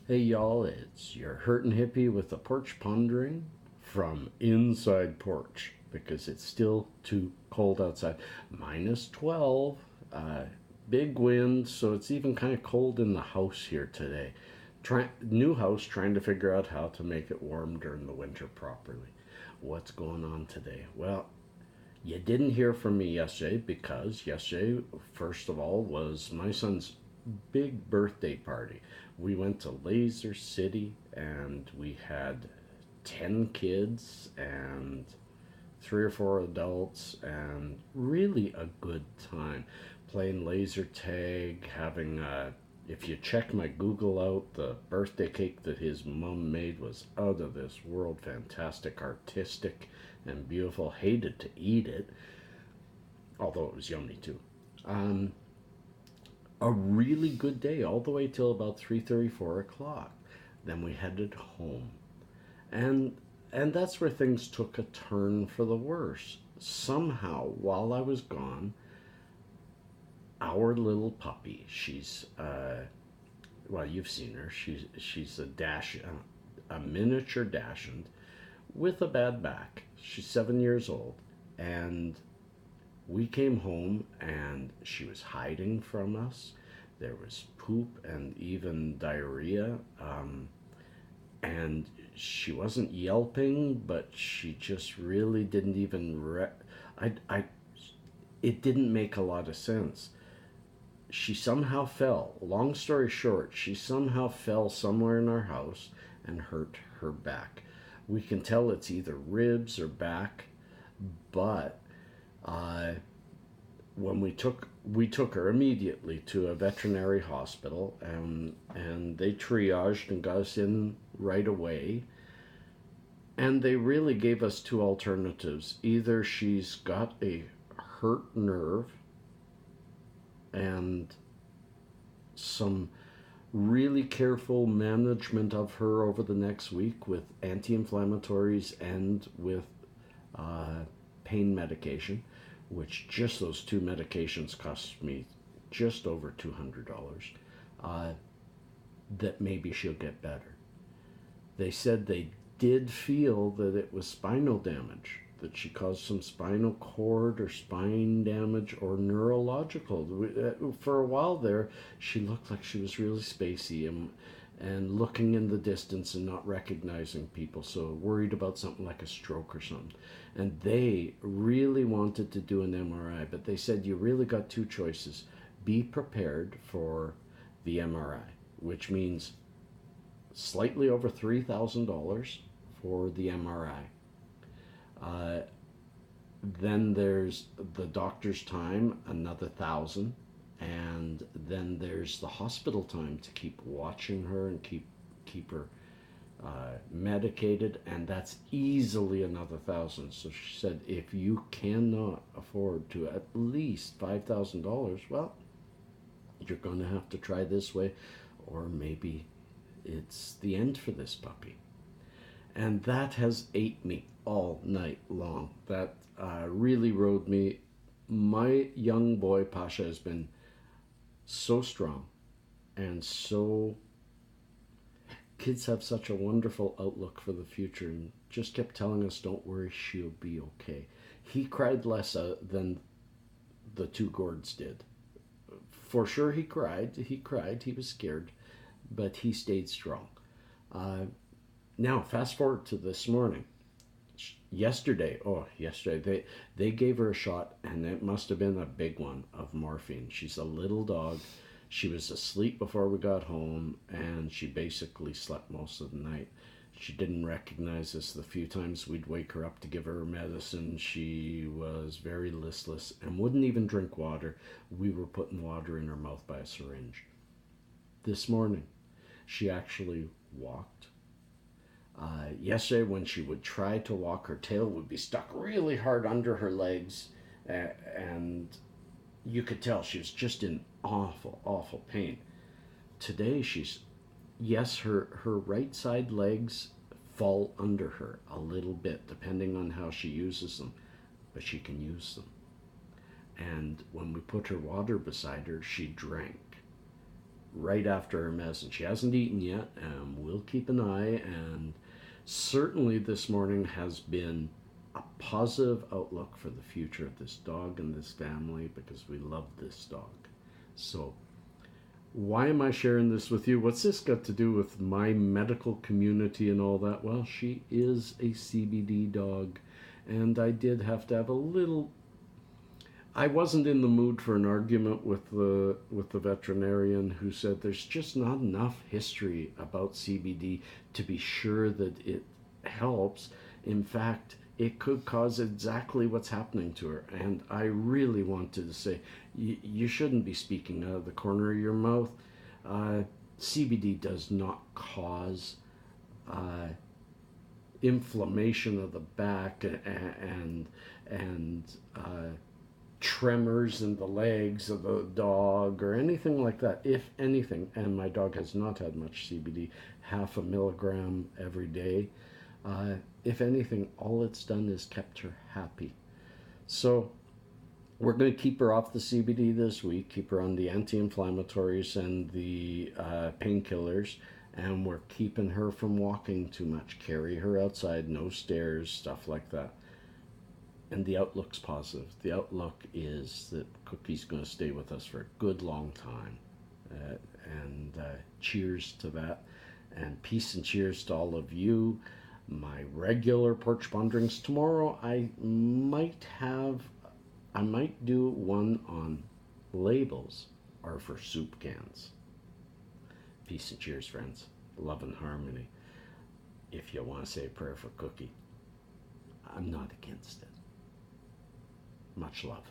Hey y'all, it's your hurtin' hippie with the porch pondering from inside porch because it's still too cold outside. -12, big wind, so it's even kind of cold in the house here today. New house, trying to figure out how to make it warm during the winter properly. What's going on today? Well, you didn't hear from me yesterday because yesterday, first of all, was my son's big birthday party. We went to Laser City and we had 10 kids and 3 or 4 adults, and really a good time playing laser tag, having if you check my Google out, the birthday cake that his mom made was out of this world, fantastic, artistic, and beautiful. Hated to eat it, although it was yummy too. Um, a really good day all the way till about 3:30, 4 o'clock. Then we headed home, and that's where things took a turn for the worse. Somehow, while I was gone, our little puppy, she's well, you've seen her. She's a miniature dachshund with a bad back. She's 7 years old, and we came home and she was hiding from us. There was poop and even diarrhea. And she wasn't yelping, but she just really didn't even. It didn't make a lot of sense. She somehow fell. Long story short, she somehow fell somewhere in our house and hurt her back. We can tell it's either ribs or back, but uh, when we took her immediately to a veterinary hospital, and they triaged and got us in right away. And they really gave us two alternatives. Either she's got a hurt nerve and some really careful management of her over the next week with anti-inflammatories and with uh, pain medication, which just those two medications cost me just over $200, uh, that maybe she'll get better. They said they did feel that it was spinal damage, that she caused some spinal cord or spine damage or neurological. For a while there, she looked like she was really spacey and looking in the distance and not recognizing people, so worried about something like a stroke or something. And they really wanted to do an MRI, but they said you really got two choices. Be prepared for the MRI, which means slightly over $3,000 for the MRI. Uh, then there's the doctor's time, another thousand, and then there's the hospital time to keep watching her and keep her medicated, and that's easily another thousand. So she said, if you cannot afford to at least $5,000, well, you're going to have to try this way, or maybe it's the end for this puppy. And that has ate me all night long. That really rode me. My young boy Pasha has been so strong and so. Kids have such a wonderful outlook for the future and just kept telling us, don't worry, she'll be okay. He cried less than the two Gords did. For sure, he cried. He was scared, but he stayed strong. Uh, Now, fast forward to this morning. Yesterday, they gave her a shot, and it must have been a big one of morphine. She's a little dog. She was asleep before we got home, and she basically slept most of the night. She didn't recognize us. The few times we'd wake her up to give her medicine, she was very listless and wouldn't even drink water. We were putting water in her mouth by a syringe. This morning, she actually walked. Yesterday, when she would try to walk, her tail would be stuck really hard under her legs, and you could tell she was just in awful, awful pain. Today, yes, her right side legs fall under her a little bit, depending on how she uses them, but she can use them. And when we put her water beside her, she drank. right after Hermes, and she hasn't eaten yet, and we'll keep an eye. And certainly this morning has been a positive outlook for the future of this dog and this family, because we love this dog. So why am I sharing this with you? What's this got to do with my medical community and all that? Well, she is a CBD dog, and I did have to have a little. I wasn't in the mood for an argument with the veterinarian, who said there's just not enough history about CBD to be sure that it helps. In fact, it could cause exactly what's happening to her. And I really wanted to say, you shouldn't be speaking out of the corner of your mouth. CBD does not cause uh, inflammation of the back and tremors in the legs of the dog or anything like that. If anything, and my dog has not had much CBD, 0.5 milligram every day. If anything, all it's done is kept her happy. So we're going to keep her off the CBD this week, keep her on the anti-inflammatories and the painkillers, and we're keeping her from walking too much. Carry her outside, no stairs, stuff like that. And the outlook's positive. The outlook is that Cookie's going to stay with us for a good long time. And cheers to that. And peace and cheers to all of you. My regular Porch Ponderings tomorrow, I might do one on labels or for soup cans. Peace and cheers, friends. Love and harmony. If you want to say a prayer for Cookie, I'm not against it. Much love.